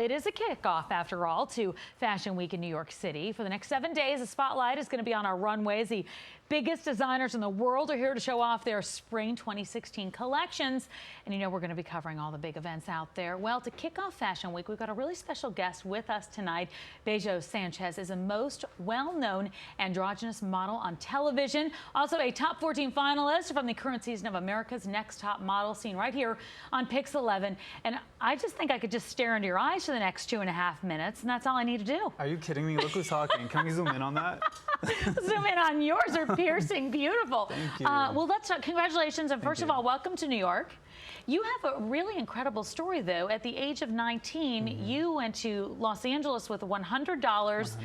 it is a kickoff, after all, to Fashion Week in New York City. For the next 7 days, the spotlight is going to be on our runways. The biggest designers in the world are here to show off their spring 2016 collections. And you know we're going to be covering all the big events out there. Well, to kick off Fashion Week, we've got a really special guest with us tonight. Bello Sanchez is a most well-known androgynous model on television. Also a top 14 finalist from the current season of America's Next Top Model, seen right here on PIX11. And I just think I could just stare into your eyes for the next 2.5 minutes, and that's all I need to do. Are you kidding me? Look who's talking. Can we zoom in on that? Zoom in on yours. They're piercing beautiful. Thank you. Well, let's talk. Congratulations, and first of all, welcome to New York. You have a really incredible story, though. At the age of 19, you went to Los Angeles with $100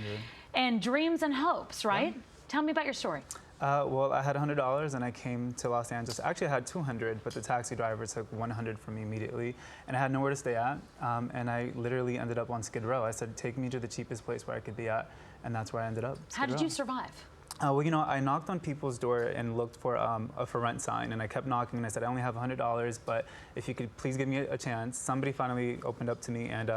and dreams and hopes, right? Yeah. Tell me about your story. Well, I had $100 and I came to Los Angeles. Actually, I had $200, but the taxi driver took $100 from me immediately, and I had nowhere to stay at. And I literally ended up on Skid Row. I said, take me to the cheapest place where I could be at, and that's where I ended up. How did you survive? Well, you know, I knocked on people's door and looked for a for rent sign, and I kept knocking, and I said, I only have $100, but if you could please give me a chance. Somebody finally opened up to me, and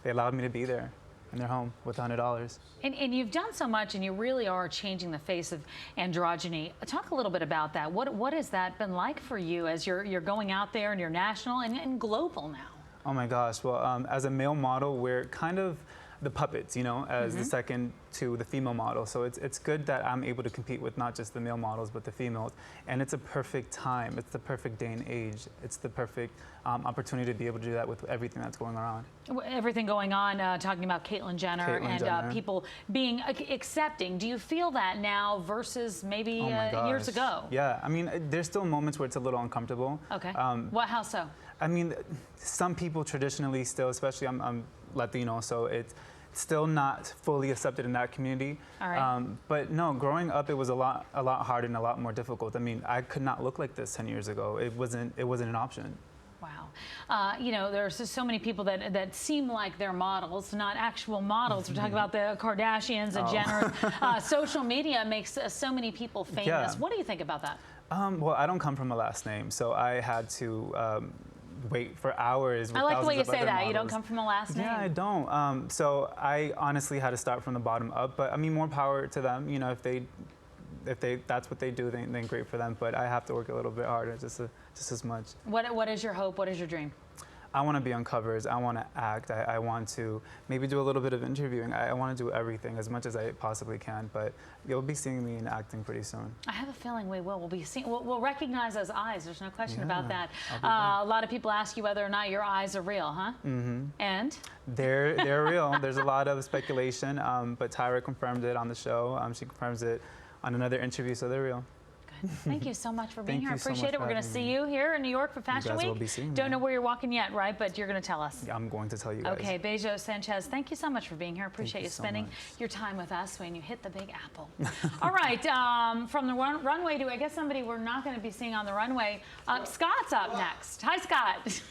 they allowed me to be there in their home with $100. And you've done so much, and you really are changing the face of androgyny. Talk a little bit about that. What has that been like for you as you're going out there and you're national and global now? Oh my gosh, well, as a male model, we're kind of the puppets, you know, as the second to the female model. So it's good that I'm able to compete with not just the male models, but the females. And it's a perfect time. It's the perfect day and age. It's the perfect opportunity to be able to do that with everything that's going around. Everything going on, talking about Caitlyn Jenner and people being accepting. Do you feel that now versus maybe years ago? Yeah, I mean, there's still moments where it's a little uncomfortable. Okay. How so? I mean, some people traditionally still, especially I'm Latino, so it's still not fully accepted in that community. All right. But no, growing up, it was a lot harder and a lot more difficult. I mean, I could not look like this 10 years ago. It wasn't an option. Wow. You know, there's just so many people that seem like they're models, not actual models. We're talking about the Kardashians, the Jenners. Social media makes so many people famous. Yeah. What do you think about that? Well, I don't come from a last name, so I had to wait for hours with I like the way you say that. Models. You don't come from a last name. Yeah, I don't. So I honestly had to start from the bottom up, but I mean, more power to them. You know, if that's what they do, then great for them. But I have to work a little bit harder, just as much. What is your hope? What is your dream? I want to be on covers. I want to act. I want to maybe do a little bit of interviewing. I want to do everything as much as I possibly can. But you'll be seeing me in acting pretty soon. I have a feeling we will. We'll be seeing. We'll recognize those eyes. There's no question about that. A lot of people ask you whether or not your eyes are real, huh? Mm-hmm. And they're real. There's a lot of speculation, but Tyra confirmed it on the show. She confirms it on another interview, so they're real. Thank you so much for being here. I appreciate it. We're going to see you here in New York for Fashion Week. Will be seeing Don't know where you're walking yet, right? But you're going to tell us. Yeah, I'm going to tell you guys. Okay, Bello Sanchez, thank you so much for being here. Appreciate you spending your time with us when you hit the Big Apple. All right, from the runway to, I guess, somebody we're not going to be seeing on the runway, Scott's up next. Hi, Scott.